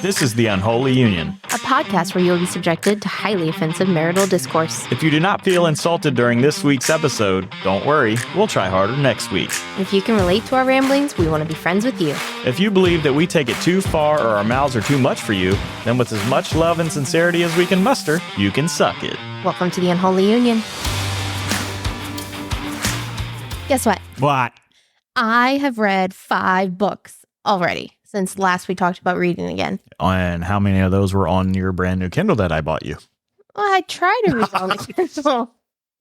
This is The Unholy Union, a podcast where you'll be subjected to highly offensive marital discourse. If you do not feel insulted during this week's episode, don't worry, we'll try harder next week. If you can relate to our ramblings, we want to be friends with you. If you believe that we take it too far or our mouths are too much for you, then with as much love and sincerity as we can muster, you can suck it. Welcome to The Unholy Union. Guess what? What? I have read 5 books already since last we talked about reading again. And how many of those were on your brand new Kindle that I bought you? Well, I try to read on the Kindle,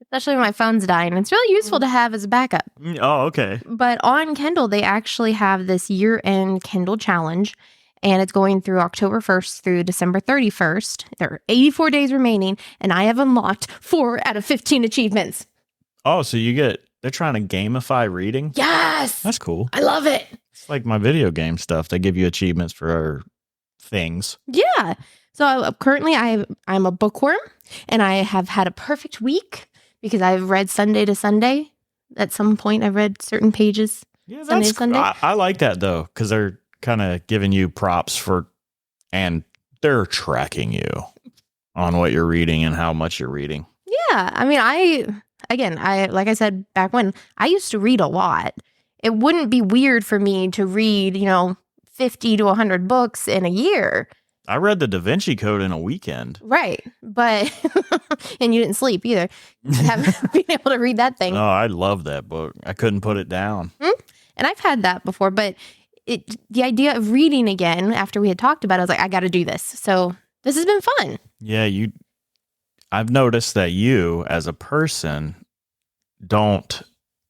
especially when my phone's dying. It's really useful to have as a backup. Oh, okay. But on Kindle, they actually have this year-end Kindle challenge, and it's going through October 1st through December 31st. There are 84 days remaining, and I have unlocked 4 out of 15 achievements. Oh, so they're trying to gamify reading? Yes! That's cool. I love it. It's like my video game stuff. They give you achievements for things. Yeah. So currently I'm a bookworm, and I have had a perfect week because I've read Sunday to Sunday. At some point, I've read certain pages. Yeah, Sunday to Sunday. I like that, though, because they're kind of giving you props and they're tracking you on what you're reading and how much you're reading. Yeah. I mean, I like I said back when, I used to read a lot. It wouldn't be weird for me to read, 50 to 100 books in a year. I read the Da Vinci Code in a weekend. Right. But, and you didn't sleep either. Haven't been able to read that thing. Oh, I love that book. I couldn't put it down. And I've had that before, but the idea of reading again after we had talked about it, I was like, I got to do this. So this has been fun. Yeah, I've noticed that you, as a person, don't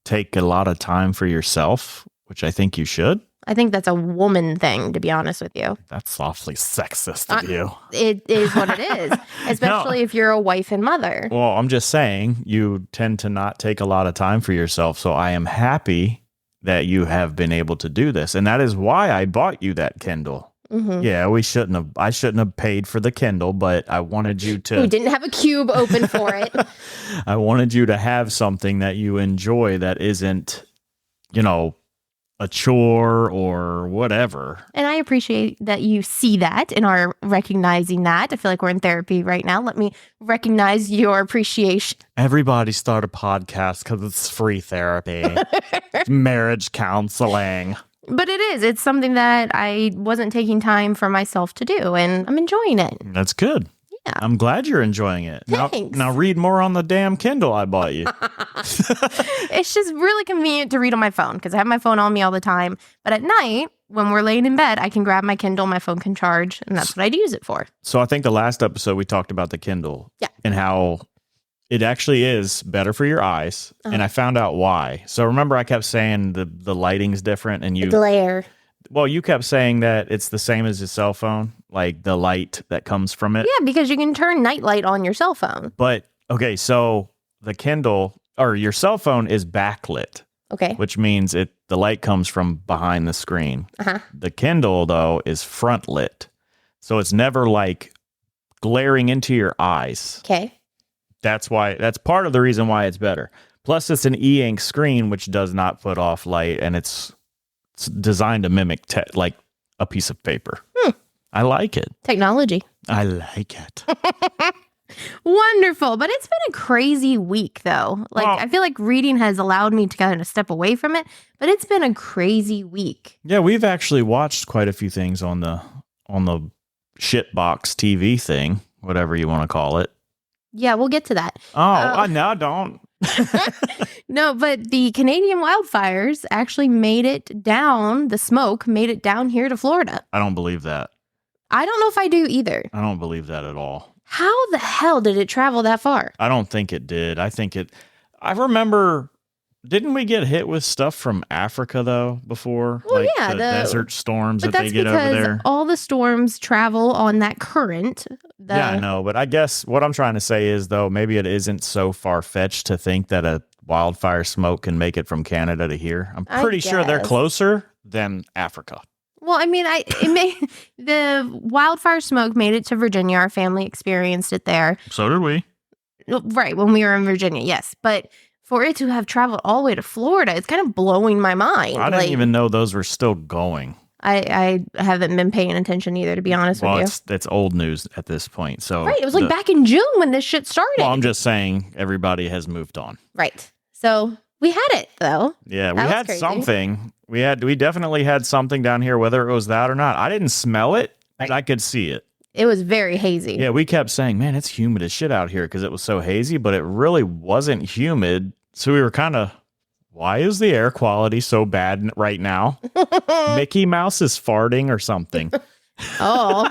take a lot of time for yourself, which I think you should. I think that's a woman thing, to be honest with you. That's awfully sexist of you. It is what it is, especially if you're a wife and mother. Well, I'm just saying you tend to not take a lot of time for yourself. So I am happy that you have been able to do this. And that is why I bought you that Kindle. Mm-hmm. Yeah, I shouldn't have paid for the Kindle, but I wanted you to. We didn't have a cube open for it. I wanted you to have something that you enjoy that isn't, a chore or whatever. And I appreciate that you see that and are recognizing that. I feel like we're in therapy right now. Let me recognize your appreciation. Everybody start a podcast because it's free therapy. It's marriage counseling. But it is. It's something that I wasn't taking time for myself to do, and I'm enjoying it. That's good. Yeah. I'm glad you're enjoying it. Thanks. Now read more on the damn Kindle I bought you. It's just really convenient to read on my phone because I have my phone on me all the time. But at night, when we're laying in bed, I can grab my Kindle, my phone can charge, and that's what I'd use it for. So I think the last episode we talked about the Kindle. Yeah. And how it actually is better for your eyes. Uh-huh. And I found out why. So remember I kept saying the lighting's different and the glare. Well, you kept saying that it's the same as your cell phone, like the light that comes from it. Yeah, because you can turn night light on your cell phone. But, okay, so the Kindle, or your cell phone is backlit. Okay. Which means the light comes from behind the screen. Uh-huh. The Kindle, though, is front lit. So it's never like glaring into your eyes. Okay. That's part of the reason why it's better. Plus, it's an e-ink screen, which does not put off light, and it's designed to mimic like a piece of paper. I like it. Technology. I like it. Wonderful. But it's been a crazy week, though. I feel like reading has allowed me to kind of step away from it, but it's been a crazy week. Yeah, we've actually watched quite a few things on the shitbox TV thing, whatever you want to call it. Yeah, we'll get to that. Oh, no, don't. No, but the Canadian wildfires actually made it down. The smoke made it down here to Florida. I don't believe that. I don't know if I do either. I don't believe that at all. How the hell did it travel that far? I don't think it did. I remember, didn't we get hit with stuff from Africa, though, before? Well, like yeah. the desert storms but that they get over there? That's because all the storms travel on that current. Yeah, I know. But I guess what I'm trying to say is, though, maybe it isn't so far-fetched to think that a wildfire smoke can make it from Canada to here. I'm pretty sure they're closer than Africa. Well, I mean, the wildfire smoke made it to Virginia. Our family experienced it there. So did we. Right, when we were in Virginia, yes. But for it to have traveled all the way to Florida, it's kind of blowing my mind. I didn't even know those were still going. I haven't been paying attention either, to be honest with you. It's old news at this point. So right, it was like back in June when this shit started. Well, I'm just saying everybody has moved on. Right. So we had it though. Yeah, we had something. We definitely had something down here, whether it was that or not. I didn't smell it, but I could see it. It was very hazy. Yeah, we kept saying, man, it's humid as shit out here because it was so hazy, but it really wasn't humid. So we were kind of, why is the air quality so bad right now? Mickey Mouse is farting or something. Oh.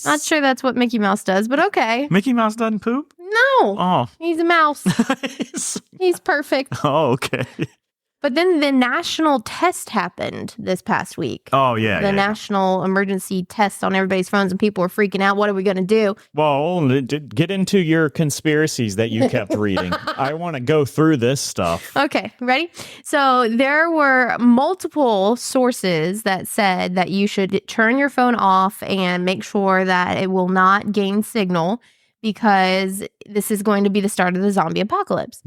Not sure that's what Mickey Mouse does, but okay. Mickey Mouse doesn't poop? No. Oh. He's a mouse. He's perfect. Oh, okay. But then the national test happened this past week. Oh, yeah. The national emergency test on everybody's phones, and people were freaking out. What are we going to do? Well, get into your conspiracies that you kept reading. I want to go through this stuff. Okay, ready? So there were multiple sources that said that you should turn your phone off and make sure that it will not gain signal because this is going to be the start of the zombie apocalypse.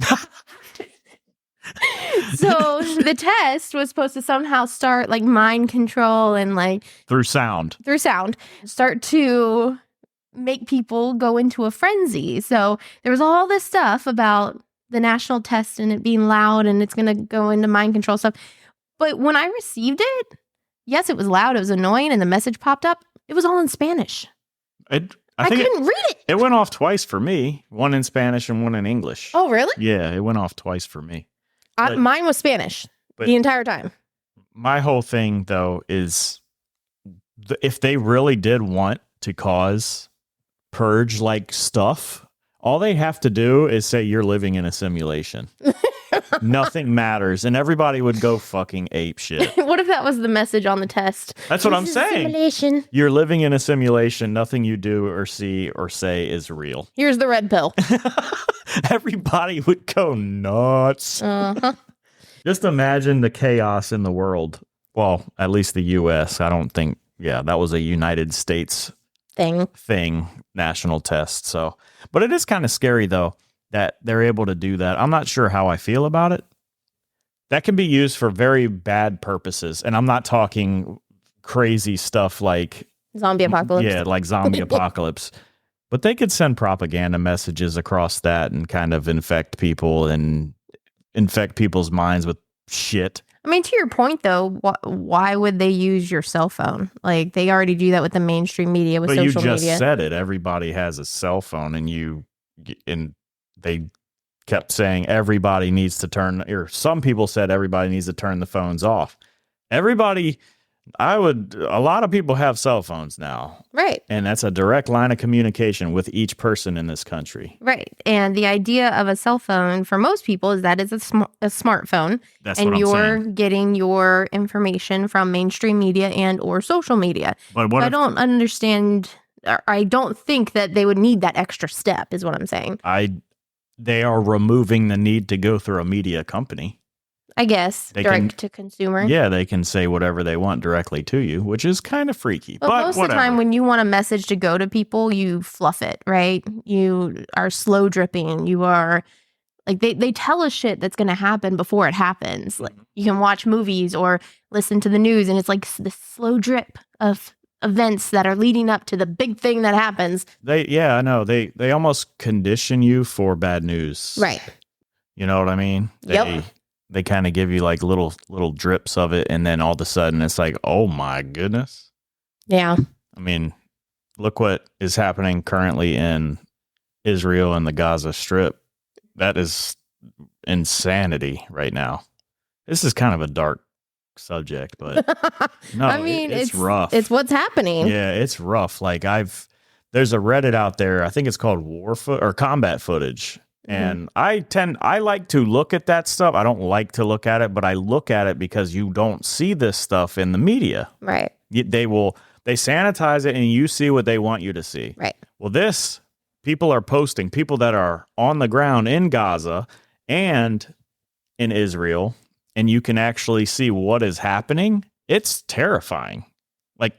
So the test was supposed to somehow start like mind control and like through sound start to make people go into a frenzy. So there was all this stuff about the national test and it being loud and it's going to go into mind control stuff. But when I received it, yes, it was loud. It was annoying. And the message popped up. It was all in Spanish. I couldn't read it. It went off twice for me. One in Spanish and one in English. Oh, really? Yeah, it went off twice for me. Mine was Spanish the entire time. My whole thing, though, is if they really did want to cause purge-like stuff, all they have to do is say you're living in a simulation. Nothing matters, and everybody would go fucking ape shit. What if that was the message on the test? That's what I'm saying. Simulation. You're living in a simulation. Nothing you do or see or say is real. Here's the red pill. Everybody would go nuts. Uh-huh. Just imagine the chaos in the world. Well, at least the U.S. I don't think, that was a United States thing, national test. So, but it is kind of scary, though, that they're able to do that. I'm not sure how I feel about it. That can be used for very bad purposes. And I'm not talking crazy stuff like zombie apocalypse. Yeah, like zombie apocalypse. But they could send propaganda messages across that and kind of infect people and infect people's minds with shit. I mean, to your point, though, why would they use your cell phone? Like, they already do that with the mainstream media, with social media. But you just said it. Everybody has a cell phone, and they kept saying everybody needs to turn, or some people said everybody needs to turn the phones off. A lot of people have cell phones now. Right. And that's a direct line of communication with each person in this country. Right. And the idea of a cell phone for most people is that it's a smartphone. That's what I'm saying. And you're getting your information from mainstream media and or social media. But I don't understand. I don't think that they would need that extra step is what I'm saying. They are removing the need to go through a media company. I guess, direct to consumer. Yeah, they can say whatever they want directly to you, which is kind of freaky. But most of the time when you want a message to go to people, you fluff it, right? You are slow dripping. You are, like, they tell us shit that's going to happen before it happens. Like, you can watch movies or listen to the news, and it's like this slow drip of events that are leading up to the big thing that happens. I know. They almost condition you for bad news. Right. You know what I mean? Yep. They kind of give you like little drips of it, and then all of a sudden it's like, oh my goodness. Yeah. I mean, look what is happening currently in Israel and the Gaza Strip. That is insanity right now. This is kind of a dark subject, but no, I mean, it's rough. It's what's happening. Yeah, it's rough. Like there's a Reddit out there. I think it's called combat footage. And I like to look at that stuff. I don't like to look at it, but I look at it because you don't see this stuff in the media. Right. They sanitize it and you see what they want you to see. Right. Well, people are posting, people that are on the ground in Gaza and in Israel, and you can actually see what is happening. It's terrifying. Like,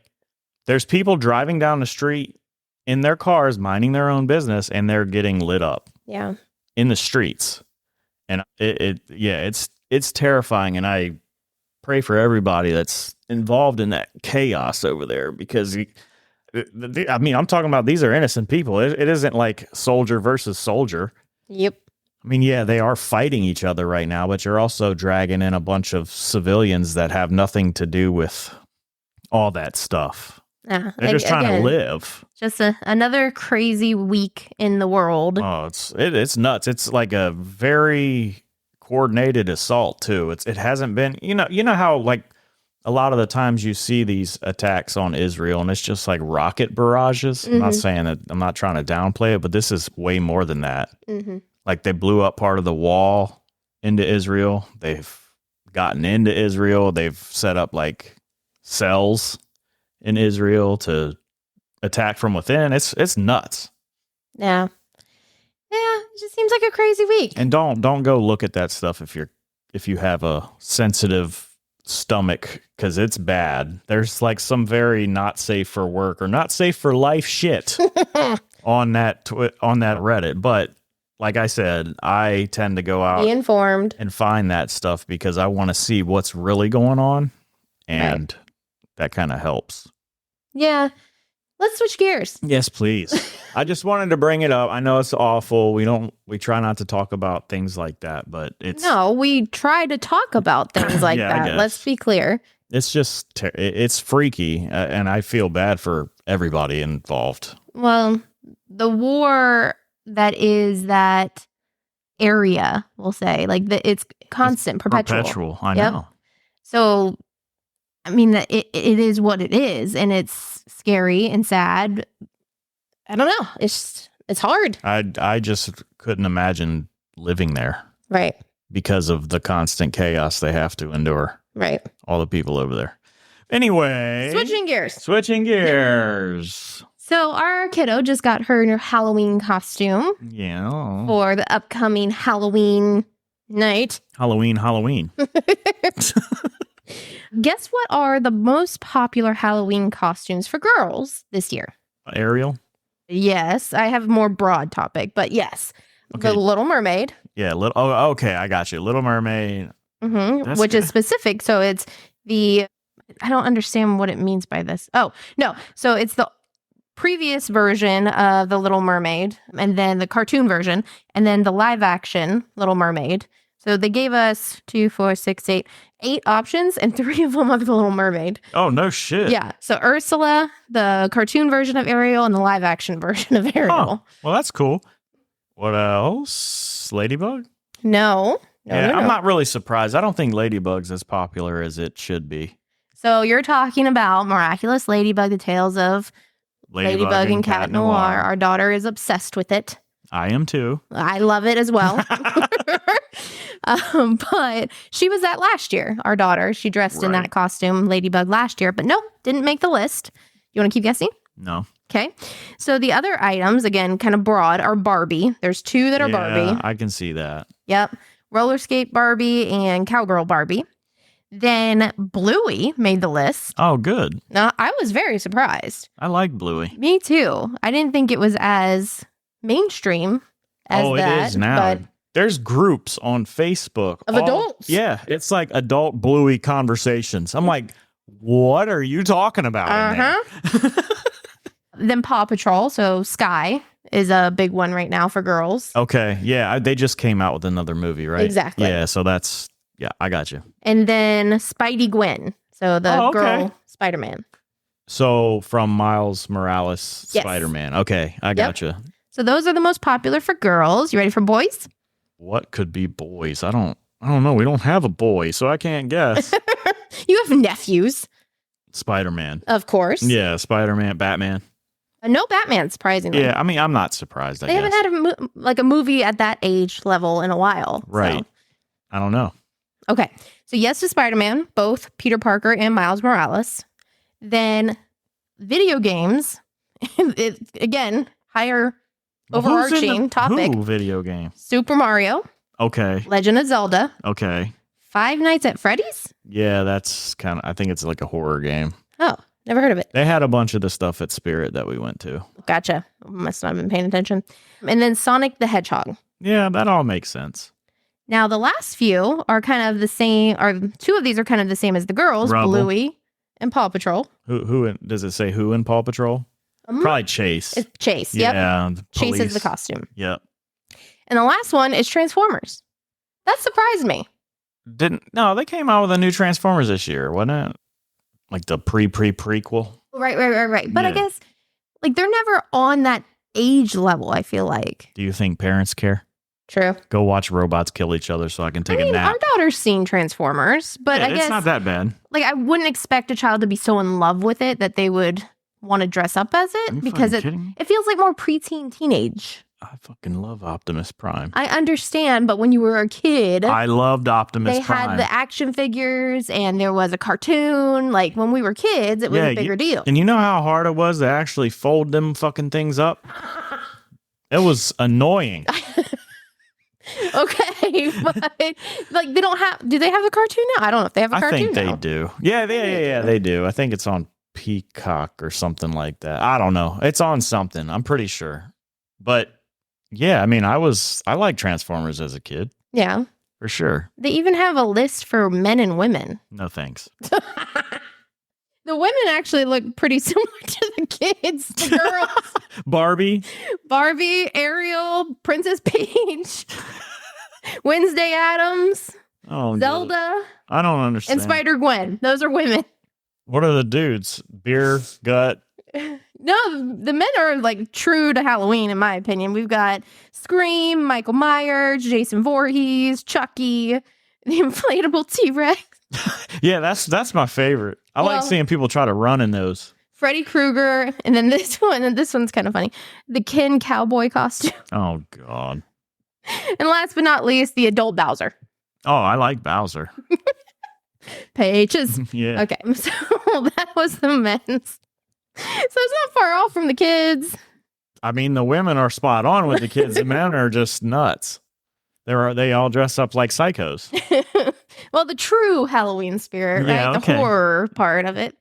there's people driving down the street in their cars, minding their own business, and they're getting lit up. Yeah. In the streets. And it's terrifying. And I pray for everybody that's involved in that chaos over there because I mean, I'm talking about these are innocent people. It isn't like soldier versus soldier. Yep. I mean, yeah, they are fighting each other right now, but you're also dragging in a bunch of civilians that have nothing to do with all that stuff. They're just trying to live. Just another crazy week in the world. Oh, it's nuts. It's like a very coordinated assault too. It hasn't been, you know how like a lot of the times you see these attacks on Israel and it's just like rocket barrages. I'm not saying that, I'm not trying to downplay it, but this is way more than that. Like they blew up part of the wall into Israel. They've gotten into Israel. They've set up like cells in Israel to attack from within. It's nuts. Yeah. Yeah, it just seems like a crazy week. And don't go look at that stuff if you have a sensitive stomach, because it's bad. There's like some very not safe for work or not safe for life shit on that Reddit. But like I said, I tend to go out, be informed, and find that stuff because I want to see what's really going on, and that kind of helps. Yeah. Let's switch gears. Yes, please. I just wanted to bring it up. I know it's awful. We try not to talk about things like that, but No, we try to talk about things like that. Let's be clear. It's just, it's freaky, and I feel bad for everybody involved. Well, the war that is that area, we'll say, like it's constant, perpetual. I know. So, I mean, it is what it is, and it's scary and sad. I don't know. It's hard. I just couldn't imagine living there. Right. Because of the constant chaos they have to endure. Right. All the people over there. Anyway. Switching gears. So our kiddo just got her new Halloween costume. Yeah. For the upcoming Halloween night. Halloween. Guess what are the most popular Halloween costumes for girls this year? Ariel? Yes. I have a more broad topic, but yes. Okay. The Little Mermaid. Yeah. Okay. I got you. Little Mermaid. Which is specific. So it's I don't understand what it means by this. Oh, no. So it's the previous version of the Little Mermaid, and then the cartoon version, and then the live action Little Mermaid. So they gave us 2, 4, 6, 8 options, and 3 of them are the Little Mermaid. Oh, no shit. Yeah. So Ursula, the cartoon version of Ariel, and the live action version of Ariel. Oh, well, that's cool. What else? Ladybug? No. I'm not really surprised. I don't think Ladybug's as popular as it should be. So you're talking about Miraculous Ladybug, the tales of Ladybug and Cat Noir. Our daughter is obsessed with it. I am too. I love it as well. But she was that last year, our daughter. She dressed in that costume, Ladybug, last year. But no, didn't make the list. You want to keep guessing? No. Okay. So the other items, again, kind of broad, are Barbie. There's 2 that are Barbie. I can see that. Yep. Roller skate Barbie and cowgirl Barbie. Then Bluey made the list. Oh, good. Now, I was very surprised. I like Bluey. Me too. I didn't think it was as mainstream as that. It is now. But there's groups on Facebook. Of adults. Yeah. It's like adult Bluey conversations. I'm like, what are you talking about in there? Then Paw Patrol. So Sky is a big one right now for girls. Okay. Yeah. They just came out with another movie, right? Exactly. Yeah. So that's, I got you. And then Spider-Gwen. So the girl Spider-Man. So from Miles Morales, Spider-Man. Okay. I got you. So those are the most popular for girls. You ready for boys? What could be boys? I don't know. We don't have a boy, so I can't guess. You have nephews. Spider-Man. Of course. Yeah. Spider-Man, Batman. No Batman, surprisingly. Yeah, I mean, I'm not surprised. They haven't had a movie at that age level in a while. Right. So. I don't know. Okay. So yes to Spider-Man, both Peter Parker and Miles Morales. Then video games. Again, higher overarching topic. Video game? Super Mario. Okay. Legend of Zelda. Okay. Five Nights at Freddy's. Yeah, that's I think it's like a horror game. Oh. Never heard of it. They had a bunch of the stuff at Spirit that we went to. Gotcha. Must not have been paying attention. And then Sonic the Hedgehog. Yeah, that all makes sense. Now, the last few are kind of the same, or two of these are kind of the same as the girls, Rubble. Bluey and Paw Patrol. Does it say who in Paw Patrol? Probably Chase. It's Chase, yep. Yeah, Chase is the costume. Yep. And the last one is Transformers. That surprised me. No, they came out with a new Transformers this year, wasn't it? Like the prequel. Right. But I guess, like, they're never on that age level, I feel like. Do you think parents care? True. Go watch robots kill each other so I can take a nap. Our daughter's seen Transformers, but I guess it's not that bad. Like, I wouldn't expect a child to be so in love with it that they would want to dress up as it, because it feels like more preteen teenage. I fucking love Optimus Prime. I understand, but when you were a kid, I loved Optimus Prime. They had the action figures and there was a cartoon. Like, when we were kids, it was a bigger deal. And you know how hard it was to actually fold them fucking things up? It was annoying. Okay, but like, they don't have. Do they have a cartoon now? I don't know if they have a cartoon. I think they do. Yeah, they do. I think it's on Peacock or something like that. I don't know. It's on something. I'm pretty sure. But yeah, I mean, I liked Transformers as a kid. Yeah, for sure. They even have a list for men and women. No thanks. The women actually look pretty similar to the kids. The girls. Barbie, Ariel, Princess Peach, Wednesday Addams, Zelda. I don't understand. And Spider-Gwen. Those are women. What are the dudes? Beer, gut. No, the men are like true to Halloween, in my opinion. We've got Scream, Michael Myers, Jason Voorhees, Chucky, the inflatable T-Rex. Yeah, that's my favorite. I like seeing people try to run in those. Freddy Krueger, and then this one's kind of funny. The Ken cowboy costume. Oh, God. And last but not least, the adult Bowser. Oh, I like Bowser. Pages. Yeah. Okay, so that was the men's. So it's not far off from the kids. I mean, the women are spot on with the kids. The men are just nuts. They all dress up like psychos. Well, the true Halloween spirit, right? Yeah, okay. The horror part of it.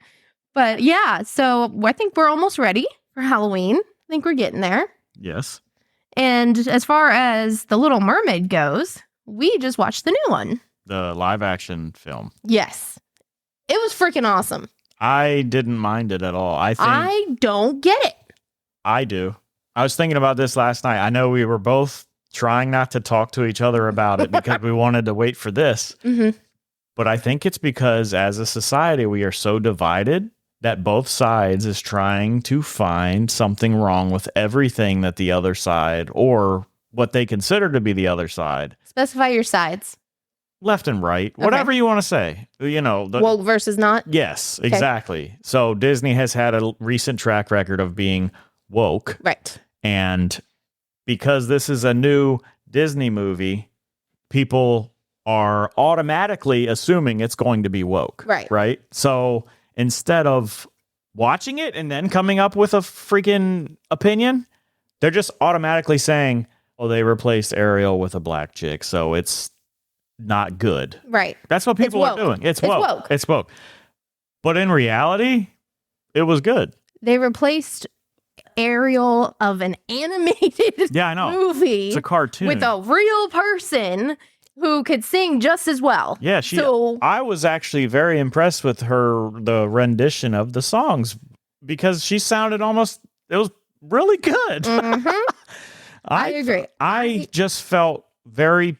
But yeah, so I think we're almost ready for Halloween. I think we're getting there. Yes. And as far as The Little Mermaid goes, we just watched the new one. The live action film. Yes. It was freaking awesome. I didn't mind it at all. I don't get it. I do. I was thinking about this last night. I know we were both trying not to talk to each other about it because we wanted to wait for this. Mm-hmm. But I think it's because as a society, we are so divided that both sides is trying to find something wrong with everything that the other side, or what they consider to be the other side. Specify your sides. Left and right, whatever you want to say. You know, woke versus not. Yes, exactly. So Disney has had a recent track record of being woke. Right. And because this is a new Disney movie, people are automatically assuming it's going to be woke. Right. Right. So instead of watching it and then coming up with a freaking opinion, they're just automatically saying, oh, they replaced Ariel with a black chick, so it's not good. Right. That's what people are doing. It's woke. It's woke. But in reality, it was good. They replaced Ariel of an animated movie. It's a cartoon. With a real person who could sing just as well. Yeah, I was actually very impressed with the rendition of the songs, because she sounded it was really good. Mm-hmm. I agree. I just felt very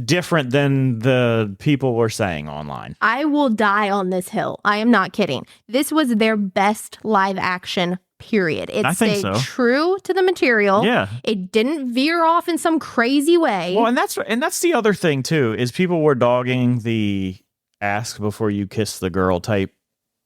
different than the people were saying online. I will die on this hill. I am not kidding. This was their best live action, period. It stayed true to the material. Yeah. It didn't veer off in some crazy way. Well, and that's the other thing too, is people were dogging the ask before you kiss the girl type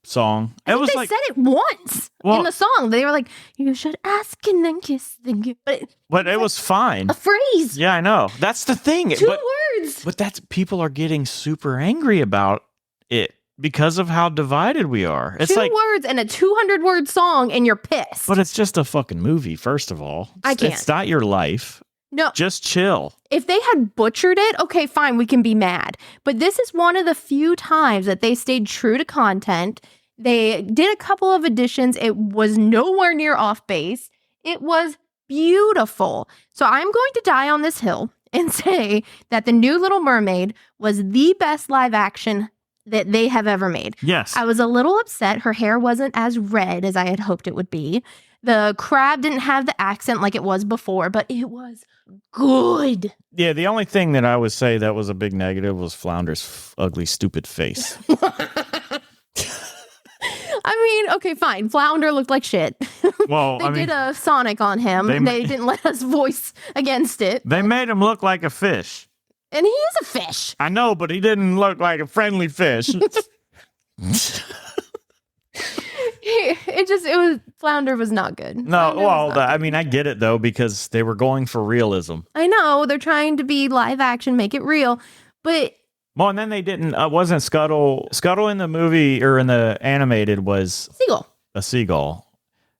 song. They said it once in the song. They were like, you should ask and then kiss the girl. But it was fine. A phrase. Yeah, I know. That's the thing. Two words. But people are getting super angry about it because of how divided we are. It's 2 words and a 200-word song and you're pissed. But it's just a fucking movie, first of all. I can't. It's not your life. No. Just chill. If they had butchered it, okay, fine, we can be mad. But this is one of the few times that they stayed true to content. They did a couple of additions. It was nowhere near off base. It was beautiful. So I'm going to die on this hill and say that the new Little Mermaid was the best live action that they have ever made. Yes. I was a little upset. Her hair wasn't as red as I had hoped it would be. The crab didn't have the accent like it was before, but it was good. Yeah, the only thing that I would say that was a big negative was Flounder's ugly, stupid face. I mean, okay, fine. Flounder looked like shit. Well, they did a Sonic on him. They didn't let us voice against it. They made him look like a fish. And he is a fish. I know, but he didn't look like a friendly fish. Flounder was not good. No, well, I mean, I get it though, because they were going for realism. I know, they're trying to be live action, make it real, but... Well, and then they didn't, wasn't Scuttle in the movie, or in the animated, was... A seagull.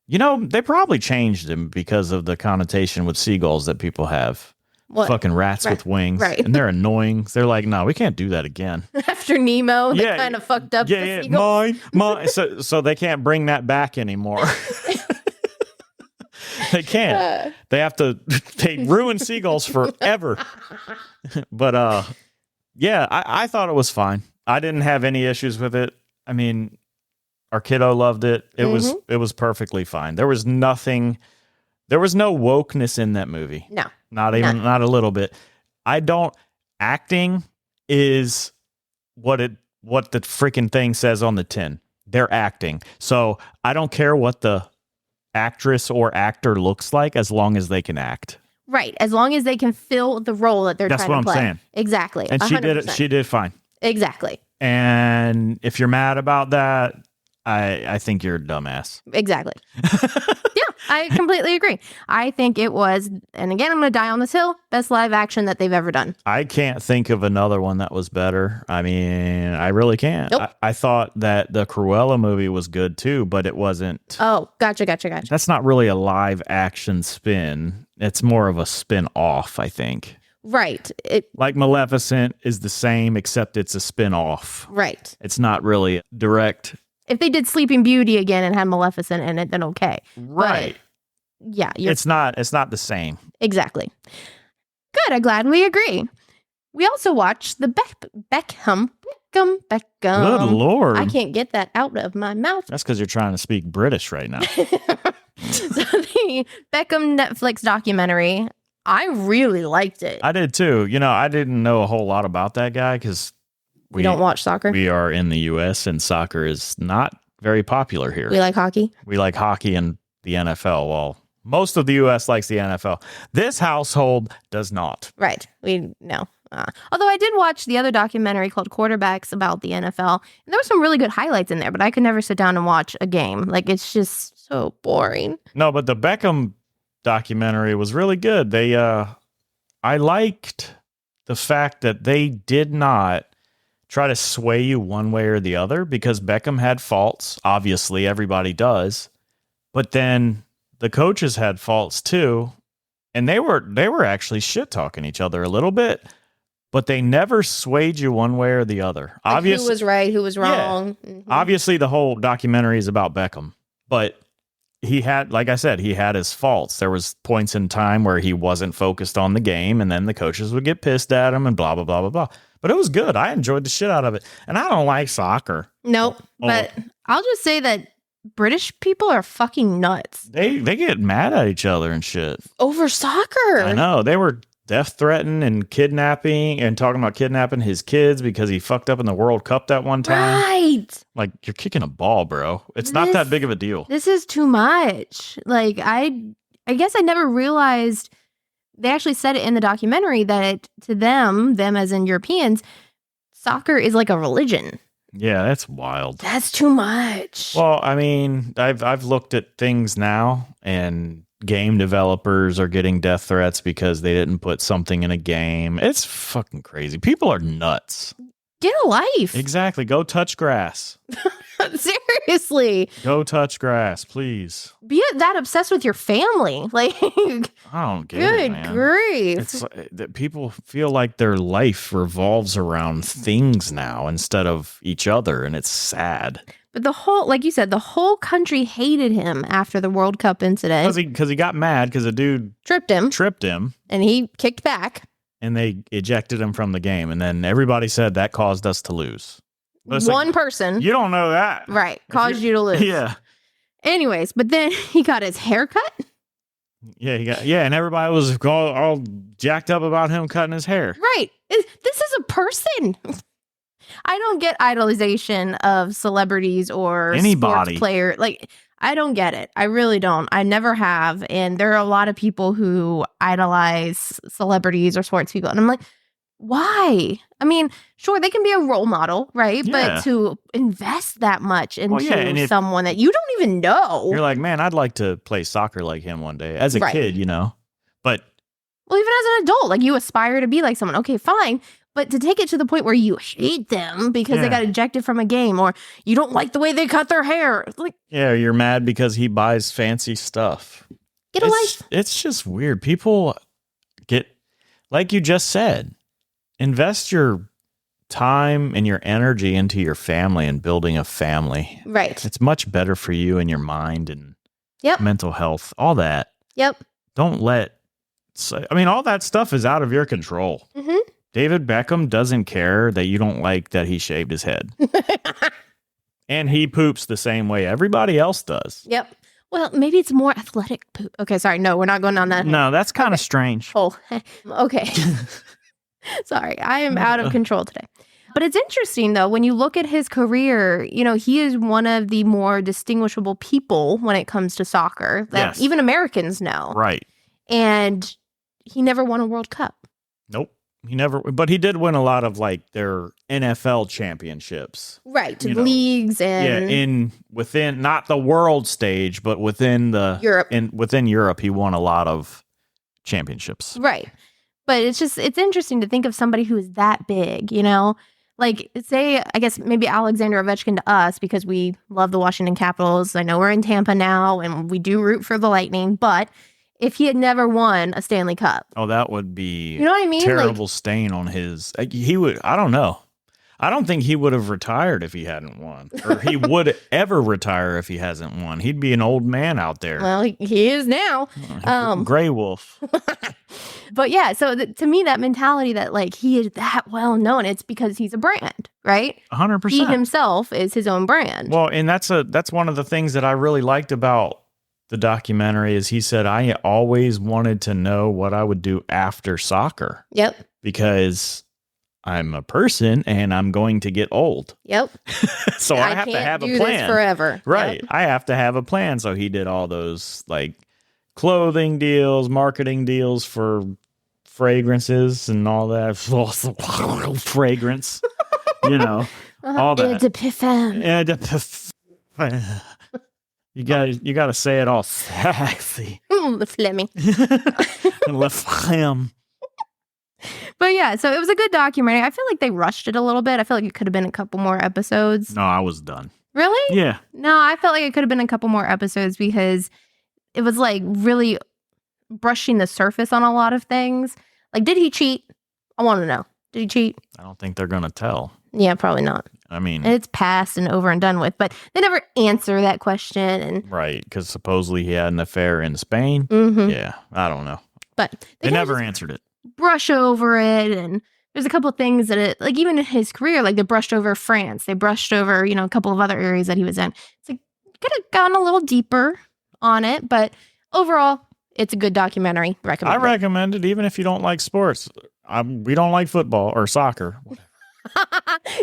You know, they probably changed him because of the connotation with seagulls that people have. What? Fucking rats with wings. Right. And they're annoying. They're like, no, we can't do that again. After Nemo, they kind of fucked up the seagulls. Mine. So they can't bring that back anymore. They can't. They have to, they ruin seagulls forever. But, yeah, I thought it was fine. I didn't have any issues with it. I mean, our kiddo loved it. It was perfectly fine. There was no wokeness in that movie. No. Not a little bit. Acting is what the freaking thing says on the tin. They're acting. So I don't care what the actress or actor looks like, as long as they can act. Right. As long as they can fill the role that they're trying to play. That's what I'm saying. Exactly. And 100%. She did fine. Exactly. And if you're mad about that, I think you're a dumbass. Exactly. Yeah, I completely agree. I think it was, and again, I'm going to die on this hill, best live action that they've ever done. I can't think of another one that was better. I mean, I really can't. Nope. I thought that the Cruella movie was good too, but it wasn't. Oh, gotcha. That's not really a live action spin. It's more of a spin off, I think. Right. Like Maleficent is the same, except it's a spin off. Right. It's not really direct. If they did Sleeping Beauty again and had Maleficent in it, then okay. Right. But, yeah. It's not the same. Exactly. Good. I'm glad we agree. We also watched the Beckham. Good Lord. I can't get that out of my mouth. That's because you're trying to speak British right now. So the Beckham Netflix documentary, I really liked it. I did too. You know, I didn't know a whole lot about that guy because we don't watch soccer. We are in the U.S. and soccer is not very popular here. We like hockey. We like hockey and the NFL. Well, most of the U.S. likes the NFL. This household does not. Right. No. Although I did watch the other documentary called Quarterbacks about the NFL, and there were some really good highlights in there, but I could never sit down and watch a game. Like, it's just so boring. No, but the Beckham documentary was really good. I liked the fact that they did not try to sway you one way or the other, because Beckham had faults. Obviously, everybody does. But then the coaches had faults too. And they were actually shit talking each other a little bit, but they never swayed you one way or the other. Like who was right, who was wrong. Yeah. Mm-hmm. Obviously, the whole documentary is about Beckham, but he had, like I said, he had his faults. There was points in time where he wasn't focused on the game, and then the coaches would get pissed at him and blah, blah, blah, blah, blah. But it was good. I enjoyed the shit out of it. And I don't like soccer. Nope. But I'll just say that British people are fucking nuts. They get mad at each other and shit. Over soccer. I know. They were death threatening and kidnapping and talking about kidnapping his kids because he fucked up in the World Cup that one time. Right. Like, you're kicking a ball, bro. It's not that big of a deal. This is too much. Like, I guess I never realized. They actually said it in the documentary that to them as in Europeans, soccer is like a religion. Yeah, that's wild. That's too much. Well, I mean, I've looked at things now, and game developers are getting death threats because they didn't put something in a game. It's fucking crazy. People are nuts. Get a life. Exactly. Go touch grass. Seriously. Go touch grass, please. Be that obsessed with your family. Like, I don't get it, man. Good grief. It's that people feel like their life revolves around things now instead of each other, and it's sad. But the whole, like you said, the whole country hated him after the World Cup incident. Because he got mad because a dude tripped him. And he kicked back. and they ejected him from the game. And then everybody said that caused us to lose. One person. You don't know that. Right. Caused you to lose. Yeah. Anyways, but then he got his hair cut. Yeah, and everybody was all jacked up about him cutting his hair. Right. This is a person. I don't get idolization of celebrities or anybody. Sports player. Like, I don't get it. I really don't. I never have. And there are a lot of people who idolize celebrities or sports people. And I'm like, why? I mean, sure, they can be a role model, right? Yeah. But to invest that much into someone that you don't even know. You're like, man, I'd like to play soccer like him one day as a kid, you know? But. Well, even as an adult, like you aspire to be like someone. Okay, fine. But to take it to the point where you hate them because they got ejected from a game or you don't like the way they cut their hair. Like, yeah, you're mad because he buys fancy stuff. Get a life. It's just weird. People get, like you just said, invest your time and your energy into your family and building a family. Right. It's much better for you and your mind and mental health, all that. Yep. Don't let, I mean, all that stuff is out of your control. Mm-hmm. David Beckham doesn't care that you don't like that he shaved his head. And he poops the same way everybody else does. Yep. Well, maybe it's more athletic poop. Okay, sorry. No, we're not going on that. No, that's kind of strange. Oh, okay. Sorry, I am out of control today. But it's interesting, though, when you look at his career, you know, he is one of the more distinguishable people when it comes to soccer that even Americans know. Right. And he never won a World Cup. Nope. He never, but he did win a lot of like their NFL championships. Right. Leagues and. Within, not the world stage, but within the Europe. Within Europe, he won a lot of championships. Right. But it's interesting to think of somebody who is that big, you know? Like, say, I guess maybe Alexander Ovechkin to us because we love the Washington Capitals. I know we're in Tampa now and we do root for the Lightning, but if he had never won a Stanley Cup. Oh, that would be, you know what I mean? Terrible stain on his. He would, I don't know. I don't think he would have retired if he hadn't won. Or he would ever retire if he hasn't won. He'd be an old man out there. Well, he is now. Gray Wolf. But yeah, so to me, that mentality that like he is that well known, it's because he's a brand, right? 100%. He himself is his own brand. Well, and that's one of the things that I really liked about the documentary is he said, I always wanted to know what I would do after soccer. Yep. Because I'm a person and I'm going to get old. Yep. So I have to have a plan. This forever. Right. Yep. I have to have a plan. So he did all those like clothing deals, marketing deals for fragrances and all that. Fragrance. You know. All that. You got to say it all sexy. Le Fleming. Le Femme. But yeah, so it was a good documentary. I feel like they rushed it a little bit. I feel like it could have been a couple more episodes. No, I was done. Really? Yeah. No, I felt like it could have been a couple more episodes because it was like really brushing the surface on a lot of things. Like, did he cheat? I want to know. Did he cheat? I don't think they're going to tell. Yeah, probably not. I mean, and it's past and over and done with, but they never answer that question. And right, because supposedly he had an affair in Spain. Mm-hmm. Yeah, I don't know. But they never answered it. Brush over it, and there's a couple of things that it, like even in his career, like they brushed over France, they brushed over, a couple of other areas that he was in. It's like could have gone a little deeper on it, but overall, it's a good documentary. I recommend it, even if you don't like sports. We don't like football or soccer.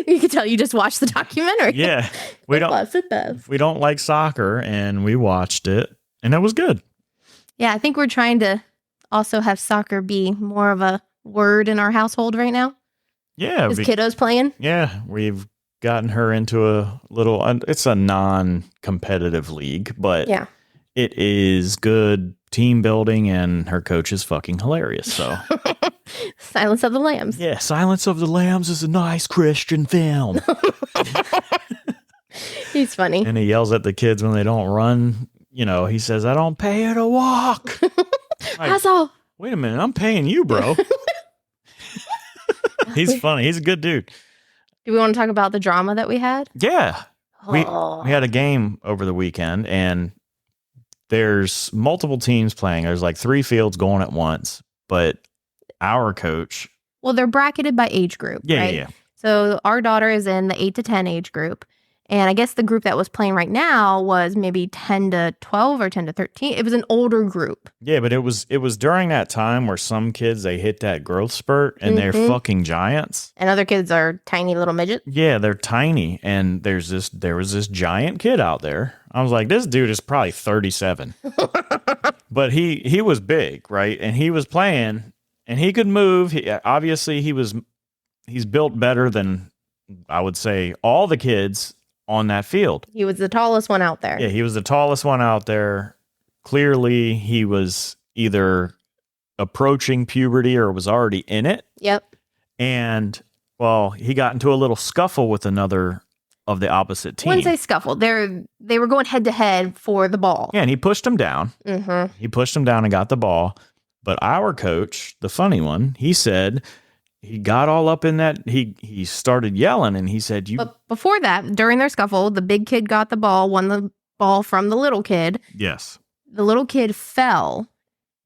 You can tell you just watched the documentary. Yeah, we don't like soccer, and we watched it, and it was good. Yeah, I think we're trying to also have soccer be more of a word in our household right now. Yeah, is kiddos playing? Yeah, we've gotten her into a little. It's a non-competitive league, but yeah, it is good team building, and her coach is fucking hilarious. So. Silence of the Lambs. Yeah, Silence of the Lambs is a nice Christian film. He's funny. And he yells at the kids when they don't run. He says, I don't pay you to walk. That's all. Wait a minute, I'm paying you, bro. He's funny. He's a good dude. Do we want to talk about the drama that we had? Yeah. We had a game over the weekend, and there's multiple teams playing. There's like 3 fields going at once, but our coach Well, they're bracketed by age group, right? Yeah. So our daughter is in the 8 to 10 age group. And I guess the group that was playing right now was maybe 10 to 12 or 10 to 13. It was an older group. Yeah, but it was during that time where some kids, they hit that growth spurt and they're fucking giants. And other kids are tiny little midgets. Yeah, they're tiny. And there was this giant kid out there. I was like, this dude is probably 37. But he was big, right? And he was playing and he could move. Obviously, he's built better than, I would say, all the kids on that field. He was the tallest one out there. Yeah, he was the tallest one out there. Clearly, he was either approaching puberty or was already in it. Yep. And, well, he got into a little scuffle with another of the opposite team. Once they scuffled, they were going head to head for the ball. Yeah, and he pushed him down. Mm-hmm. He pushed him down and got the ball. But our coach, the funny one, he said... He got all up in that. He started yelling and he said, But before that, during their scuffle, the big kid got the ball, won the ball from the little kid. Yes. The little kid fell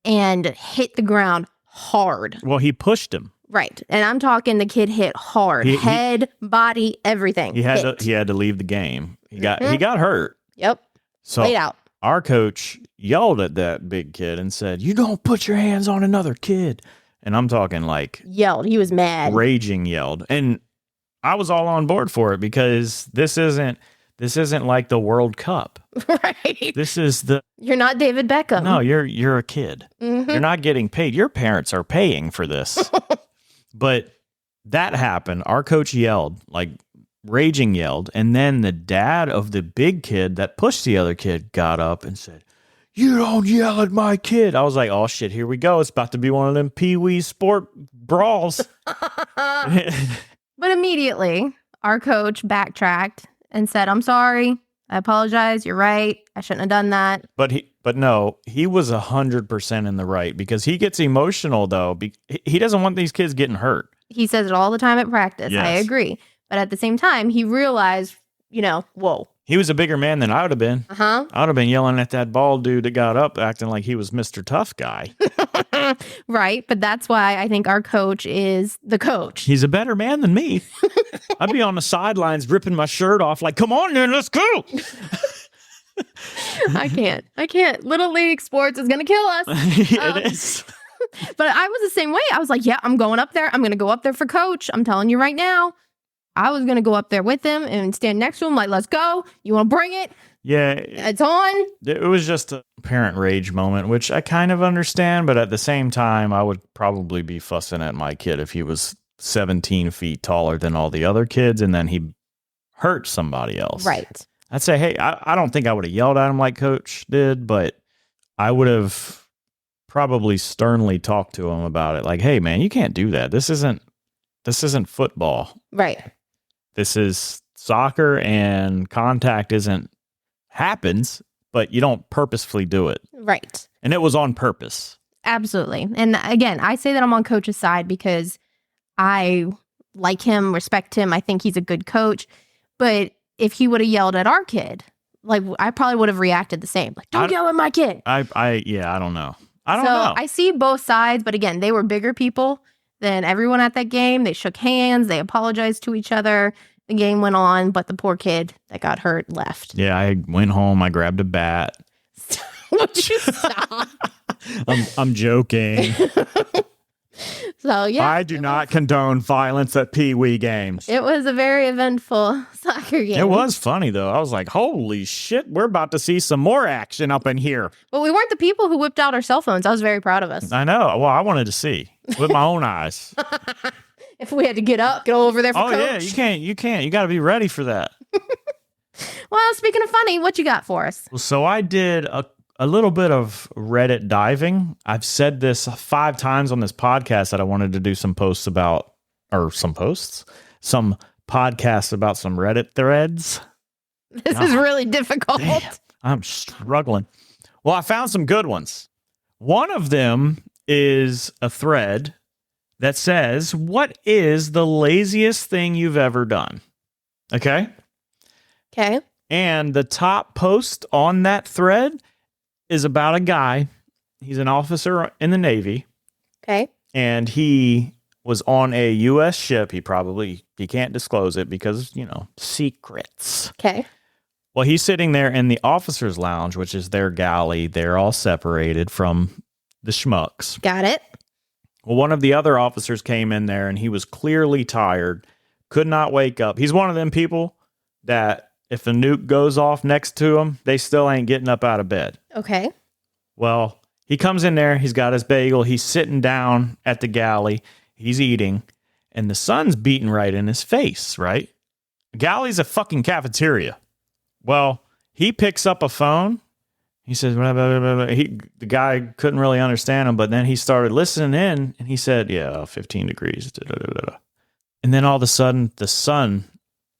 and hit the ground hard. Well, he pushed him. Right. And I'm talking the kid hit hard. Head, body, everything. He had to leave the game. He got hurt. Yep. So laid out. Our coach yelled at that big kid and said, "You don't put your hands on another kid." And I'm talking like yelled. He was mad. Raging yelled. And I was all on board for it because this isn't like the World Cup. Right. You're not David Beckham. No, you're a kid. Mm-hmm. You're not getting paid. Your parents are paying for this. But that happened. Our coach yelled, like raging yelled. And then the dad of the big kid that pushed the other kid got up and said, "You don't yell at my kid." I was like, oh, shit, here we go. It's about to be one of them pee-wee sport brawls. But immediately, our coach backtracked and said, "I'm sorry. I apologize. You're right. I shouldn't have done that." But no, he was 100% in the right because he gets emotional, though. He doesn't want these kids getting hurt. He says it all the time at practice. Yes. I agree. But at the same time, he realized, whoa. He was a bigger man than I would have been. Uh-huh. I would have been yelling at that bald dude that got up, acting like he was Mr. Tough Guy. Right, but that's why I think our coach is the coach. He's a better man than me. I'd be on the sidelines ripping my shirt off like, "Come on, then, let's go." I can't. Little league sports is going to kill us. It is. But I was the same way. I was like, yeah, I'm going up there. I'm going to go up there for coach. I'm telling you right now. I was going to go up there with him and stand next to him like, "Let's go. You want to bring it?" Yeah. It's on. It was just a parent rage moment, which I kind of understand. But at the same time, I would probably be fussing at my kid if he was 17 feet taller than all the other kids and then he hurt somebody else. Right. I'd say, hey, I don't think I would have yelled at him like Coach did, but I would have probably sternly talked to him about it. Like, "Hey, man, you can't do that. This isn't football. Right. This is soccer, and contact happens, but you don't purposefully do it." Right. And it was on purpose. Absolutely. And again, I say that I'm on coach's side because I like him, respect him. I think he's a good coach. But if he would have yelled at our kid, like I probably would have reacted the same. Like, "Don't yell at my kid." I don't know. I don't know. I see both sides, but again, they were bigger people than everyone at that game. They shook hands. They apologized to each other. The game went on, but the poor kid that got hurt left. Yeah, I went home. I grabbed a bat. Would you stop? I'm joking. So, yeah. I do not condone violence at Pee-wee games. It was a very eventful soccer game. It was funny, though. I was like, holy shit, we're about to see some more action up in here. But we weren't the people who whipped out our cell phones. I was very proud of us. I know. Well, I wanted to see with my own eyes. If we had to get over there for coach. Yeah, you can't. You got to be ready for that. Well, speaking of funny, what you got for us? So I did a little bit of Reddit diving. I've said this 5 times on this podcast that I wanted to do some podcasts about some Reddit threads. This is really difficult. Damn, I'm struggling. Well, I found some good ones. One of them is a thread that says, "What is the laziest thing you've ever done?" Okay? Okay. And the top post on that thread is about a guy. He's an officer in the Navy. Okay. And he was on a U.S. ship. He can't disclose it because, secrets. Okay. Well, he's sitting there in the officer's lounge, which is their galley. They're all separated from the schmucks. Got it. Well, one of the other officers came in there and he was clearly tired, could not wake up. He's one of them people that if a nuke goes off next to him, they still ain't getting up out of bed. Okay. Well, he comes in there. He's got his bagel. He's sitting down at the galley. He's eating, and the sun's beating right in his face, right? The galley's a fucking cafeteria. Well, he picks up a phone. He says, blah, blah, blah, blah. The guy couldn't really understand him, but then he started listening in, and he said, 15 degrees. Da, da, da, da. And then all of a sudden, the sun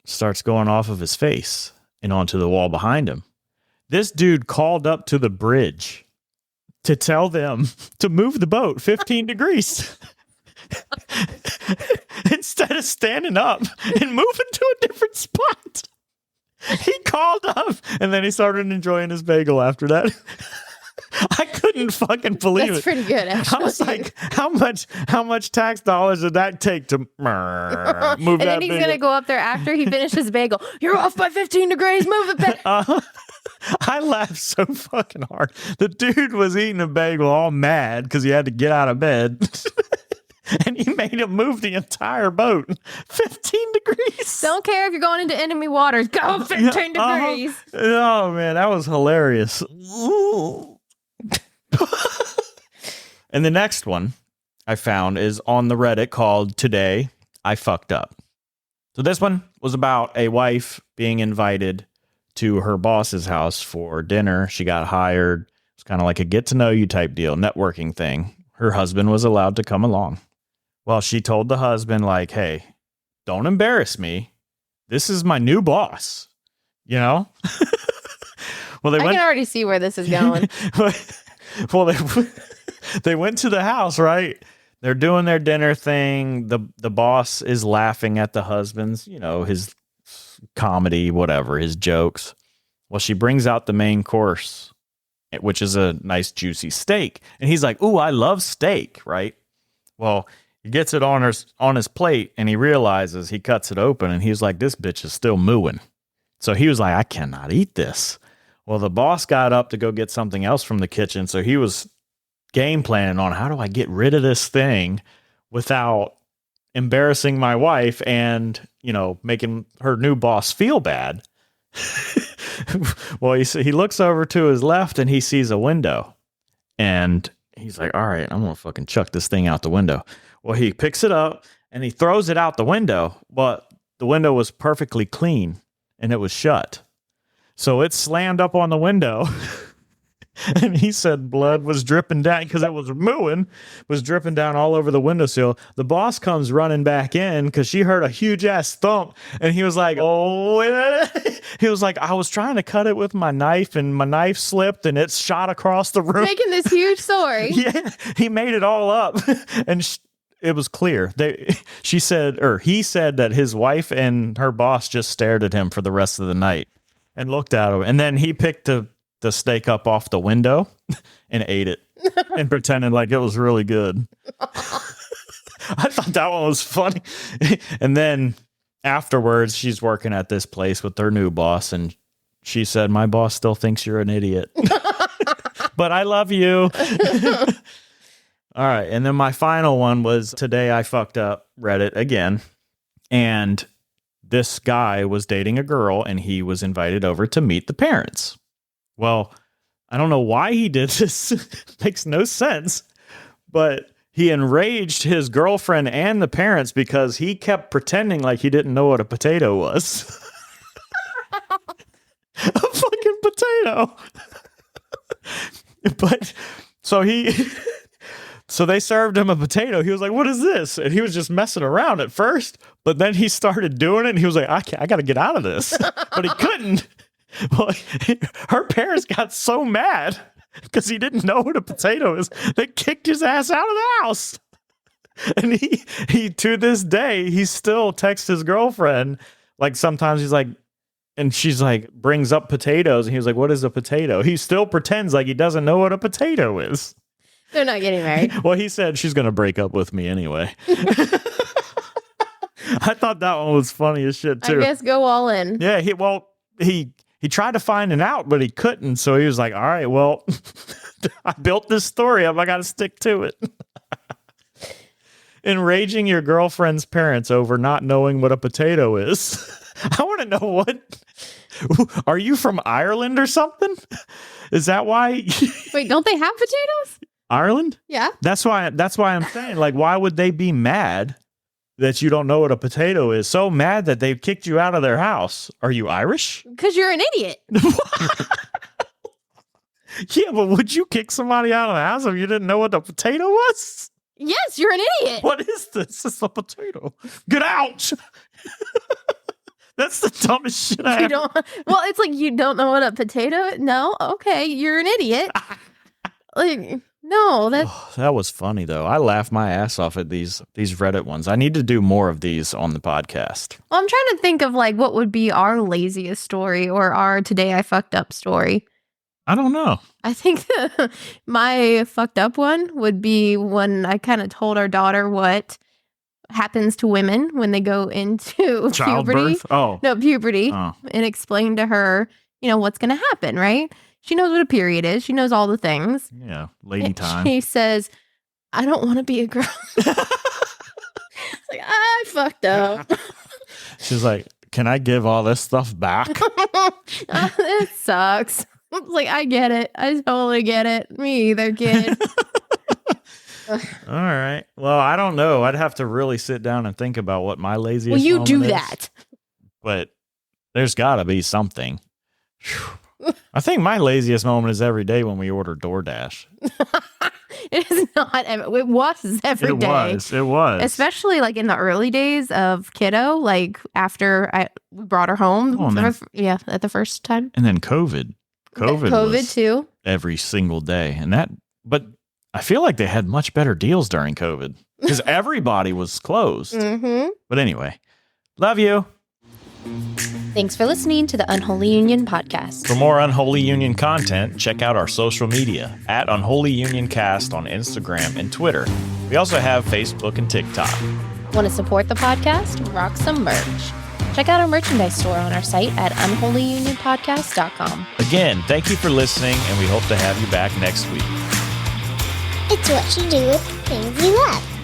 starts going off of his face and onto the wall behind him. This dude called up to the bridge to tell them to move the boat 15 degrees. Instead of standing up and moving to a different spot. He called up and then he started enjoying his bagel after that. I couldn't fucking believe That's it. pretty good, actually. I was like, how much tax dollars did that take to move that and then he's going to go up there after he finishes his bagel. You're off by 15 degrees. Move it back. I laughed so fucking hard. The dude was eating a bagel all mad because he had to get out of bed. And he made him move the entire boat 15 degrees. Don't care if you're going into enemy waters. Go 15 degrees. Oh, man, that was hilarious. And the next one I found is on the Reddit called Today I Fucked Up. So this one was about a wife being invited to her boss's house for dinner. She got hired. It's kind of like a get to know you type deal, networking thing. Her husband was allowed to come along. Well, she told the husband, like, hey, don't embarrass me. This is my new boss, Well, I can already see where this is going. Well, they went to the house, right? They're doing their dinner thing. The boss is laughing at the husband's, his comedy, whatever, his jokes. Well, she brings out the main course, which is a nice juicy steak. And he's like, ooh, I love steak, right? Well, he gets it on his plate and he realizes he cuts it open and he's like, this bitch is still mooing. So he was like, I cannot eat this. Well, the boss got up to go get something else from the kitchen. So he was game planning on how do I get rid of this thing without embarrassing my wife and, making her new boss feel bad. Well, he looks over to his left and he sees a window and he's like, all right, I'm going to fucking chuck this thing out the window. Well, he picks it up and he throws it out the window, but the window was perfectly clean and it was shut. So it slammed up on the window and he said blood was dripping down because it was mooing, was dripping down all over the windowsill. The boss comes running back in because she heard a huge ass thump and he was like, oh, he was like, I was trying to cut it with my knife and my knife slipped and it shot across the room. Making this huge story. Yeah, he made it all up and it was clear. He said that his wife and her boss just stared at him for the rest of the night and looked at him. And then he picked the steak up off the window and ate it and pretended like it was really good. I thought that one was funny. And then afterwards, she's working at this place with her new boss. And she said, my boss still thinks you're an idiot, but I love you. All right. And then my final one was Today I Fucked Up Reddit again. And this guy was dating a girl and he was invited over to meet the parents. Well, I don't know why he did this. Makes no sense. But he enraged his girlfriend and the parents because he kept pretending like he didn't know what a potato was. A fucking potato. But so they served him a potato. He was like, what is this? And he was just messing around at first, but then he started doing it and he was like, I got to get out of this. But he couldn't. Well, her parents got so mad because he didn't know what a potato is. They kicked his ass out of the house. And he to this day, he still texts his girlfriend. Like sometimes he's like, and she's like, brings up potatoes. And he was like, what is a potato? He still pretends like he doesn't know what a potato is. They're not getting married. Well, he said she's going to break up with me anyway. I thought that one was funny as shit, too. I guess go all in. Yeah, he tried to find an out, but he couldn't. So he was like, all right, well, I built this story up. I got to stick to it. Enraging your girlfriend's parents over not knowing what a potato is. I want to know what. Are you from Ireland or something? Is that why? Wait, don't they have potatoes? Ireland? Yeah. That's why I'm saying, like, why would they be mad that you don't know what a potato is? So mad that they've kicked you out of their house. Are you Irish? Because you're an idiot. Yeah, but would you kick somebody out of the house if you didn't know what a potato was? Yes, you're an idiot. What is this? It's a potato. Get out. That's the dumbest shit I ever. Well, it's like you don't know what a potato. No, okay, you're an idiot. Like, no, that was funny though. I laughed my ass off at these Reddit ones. I need to do more of these on the podcast. Well, I'm trying to think of like what would be our laziest story or our today I fucked up story. I don't know. I think my fucked up one would be when I kind of told our daughter what happens to women when they go into puberty. Puberty. Oh. And explain to her, what's going to happen, right? She knows what a period is. She knows all the things. Yeah, lady time. She says, I don't want to be a girl. It's like, I fucked up. She's like, can I give all this stuff back? It sucks. It's like, I get it. I totally get it. Me either, kid. All right. Well, I don't know. I'd have to really sit down and think about what my laziest you moment do is. That. But there's got to be something. I think my laziest moment is every day when we order DoorDash. It is not. It was every day. It was. Especially like in the early days of kiddo, like after we brought her home. At the first time. And then COVID. COVID was too. Every single day. But I feel like they had much better deals during COVID because everybody was closed. Mm-hmm. But anyway, love you. Thanks for listening to the Unholy Union podcast. For more Unholy Union content, check out our social media at Unholy Union Cast on Instagram and Twitter. We also have Facebook and TikTok. Want to support the podcast? Rock some merch. Check out our merchandise store on our site at unholyunionpodcast.com. Again, thank you for listening, and we hope to have you back next week. It's what you do with things you love.